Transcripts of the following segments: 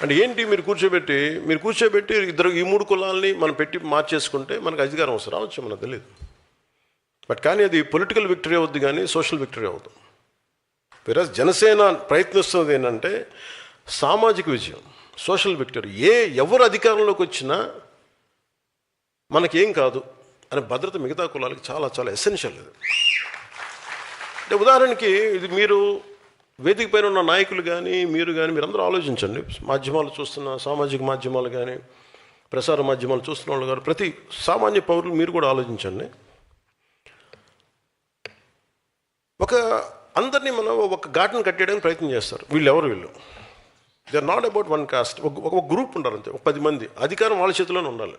అంటే ఏంటి మీరు కూర్చోబెట్టి ఇద్దరు ఈ మూడు కులాలని మనం పెట్టి మార్చేసుకుంటే మనకు అధికారం వస్తుంది, రావచ్చు, మనకు తెలియదు. బట్ కానీ అది పొలిటికల్ విక్టరీ అవుద్ది కానీ సోషల్ విక్టరీ అవుతుంది. వేరే జనసేన ప్రయత్నిస్తున్నది ఏంటంటే సామాజిక విజయం, సోషల్ విక్టరీ. ఎవరు అధికారంలోకి వచ్చినా మనకేం కాదు అనే భద్రత మిగతా కులాలకి చాలా చాలా ఎసెన్షియల్. ఇది అంటే ఉదాహరణకి ఇది మీరు వేదిక పైన ఉన్న నాయకులు కానీ మీరందరూ ఆలోచించండి. మాధ్యమాలు చూస్తున్న సామాజిక మాధ్యమాలు కానీ ప్రసార మాధ్యమాలు చూస్తున్న వాళ్ళు కానీ ప్రతి సామాన్య పౌరులు మీరు కూడా ఆలోచించండి. అందరినీ మనం ఒక ఘాటును కట్టేయడానికి ప్రయత్నం చేస్తారు. వీళ్ళు they are not about one caste. ఒక గ్రూప్ ఉండాలి అంతే, ఒక 10 మంది. అధికారం వాళ్ళ చేతిలోనే ఉండాలి,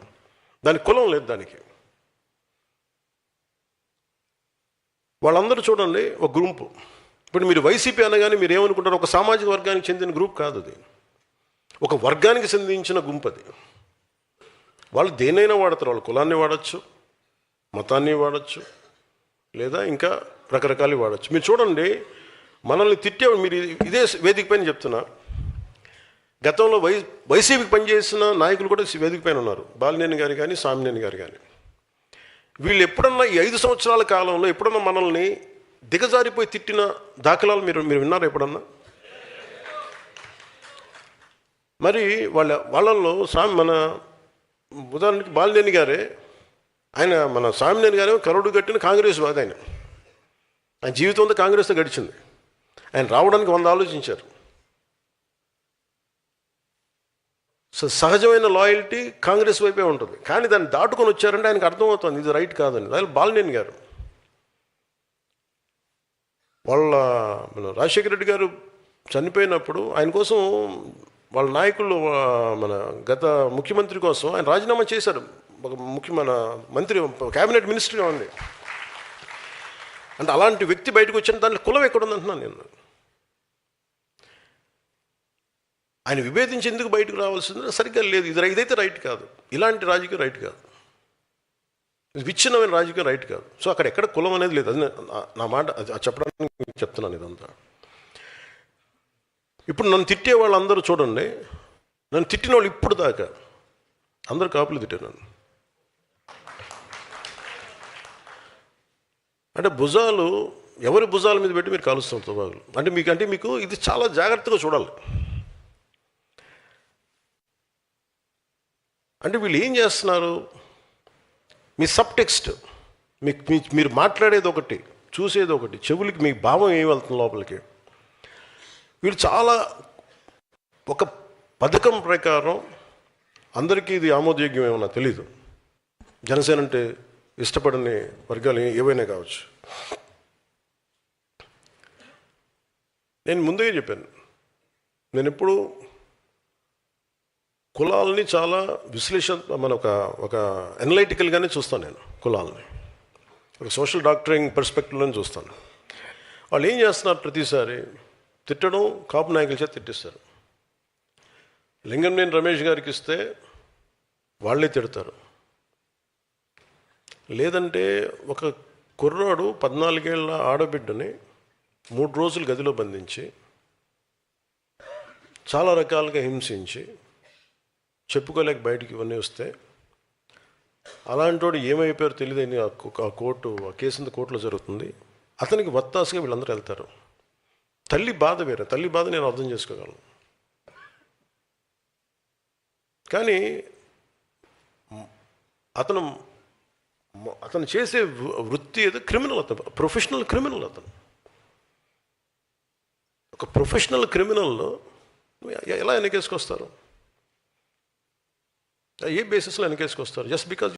దానికి కులం లేదు. దానికి వాళ్ళందరూ చూడండి ఒక గ్రూపు. ఇప్పుడు మీరు వైసీపీ అనగానే మీరు ఏమనుకుంటారు? ఒక సామాజిక వర్గానికి చెందిన గ్రూప్ కాదు అది, ఒక వర్గానికి చెందించిన గుంపు అది. వాళ్ళు దేన్నైనా వాడతారు. వాళ్ళు కులాన్ని వాడచ్చు, మతాన్ని వాడచ్చు, లేదా ఇంకా రకరకాలు వాడచ్చు. మీరు చూడండి, మనల్ని తిట్టేవాడు, మీరు ఇదే వేదిక పైన చెప్తున్నా, గతంలో వైసీపీకి పనిచేసిన నాయకులు కూడా వేదిక పైన ఉన్నారు. బాలినేని గారు కానీ సామినేని గారు కానీ. వీళ్ళు ఎప్పుడన్నా ఈ 5 సంవత్సరాల కాలంలో ఎప్పుడన్నా మనల్ని దిగజారిపోయి తిట్టిన దాఖలాలు మీరు విన్నారా ఎప్పుడన్నా? మరి వాళ్ళల్లో మన ఉదాహరణకి బాలినేని గారే, ఆయన మన సామినేని గారే కరుడు కట్టిన కాంగ్రెస్ వాది. ఆయన జీవితం అంతా కాంగ్రెస్తో గడిచింది. ఆయన రావడానికి 100 ఆలోచించారు. సో సహజమైన లాయల్టీ కాంగ్రెస్ వైపే ఉంటుంది. కానీ దాన్ని దాటుకొని వచ్చారంటే ఆయనకు అర్థమవుతుంది ఇది రైట్ కాదని. అదే బాలినేని గారు, మన రాజశేఖర రెడ్డి గారు చనిపోయినప్పుడు ఆయన కోసం వాళ్ళ నాయకులు, మన గత ముఖ్యమంత్రి కోసం ఆయన రాజీనామా చేశారు. మన మంత్రి క్యాబినెట్ మినిస్టర్గా ఉంది. అంటే అలాంటి వ్యక్తి బయటకు వచ్చిన దాంట్లో కులం ఎక్కడుందంటున్నాను నేను. ఆయన విభేదించి ఎందుకు బయటకు రావాల్సింది సరిగ్గా లేదు. ఇదైతే రైట్ కాదు, ఇలాంటి రాజకీయం రైట్ కాదు, విచ్ఛిన్నమైన రాజకీయం రైట్ కాదు. సో అక్కడ ఎక్కడ కులం అనేది లేదు. అది నా మాట చెప్పడానికి చెప్తున్నాను ఇదంతా. ఇప్పుడు నన్ను తిట్టే వాళ్ళందరూ చూడండి, నన్ను తిట్టిన వాళ్ళు ఇప్పుడు దాకా అందరూ కాపులు తిట్టారు నన్ను. అంటే ఎవరి భుజాల మీద పెట్టి మీరు కాలుస్తాం తుపాకులు. అంటే మీకు ఇది చాలా జాగ్రత్తగా చూడాలి. అంటే వీళ్ళు ఏం చేస్తున్నారు? మీ సబ్ టెక్స్ట్, మీరు మాట్లాడేది ఒకటి, చూసేది ఒకటి, చెవులకి మీ భావం ఏం వెళ్తుంది లోపలికి. వీళ్ళు చాలా ఒక పథకం ప్రకారం అందరికీ ఇది ఆమోదయోగ్యం ఏమన్నా తెలీదు. జనసేన అంటే ఇష్టపడని వర్గాలు ఏవైనా కావచ్చు. నేను ముందుగా చెప్పాను, నేను ఎప్పుడు కులాలని చాలా ఒక ఎనలైటికల్గానే చూస్తాను. నేను కులాలని ఒక సోషల్ డాక్టరింగ్ పర్స్పెక్టివ్లోనే చూస్తాను. వాళ్ళు ఏం చేస్తున్నారు? ప్రతిసారి తిట్టడం, కాపు నాయకుల చేత తిట్టిస్తారు. లింగంనేని రమేష్ గారికి ఇస్తే వాళ్ళే తిడతారు. లేదంటే ఒక కుర్రాడు 14 ఏళ్ళ ఆడబిడ్డని 3 రోజులు గదిలో బంధించి చాలా రకాలుగా హింసించి చెప్పుకోలేక బయటికి ఇవన్నీ వస్తే అలాంటి వాడు ఏమైపోయారో తెలియదని ఆ కేసు కోర్టులో జరుగుతుంది. అతనికి వత్తాసుగా వీళ్ళందరూ వెళ్తారు. తల్లి బాధ వేరే, తల్లి బాధ నేను అర్థం చేసుకోగలను. కానీ అతను చేసే వృత్తి ఏదో క్రిమినల్. అతను ప్రొఫెషనల్ క్రిమినల్. అతను ఒక ప్రొఫెషనల్ క్రిమినల్లో ఎలా వెనకేసుకొస్తారు? ఏ బేసిస్లో వెనకేసుకొస్తారు? Just because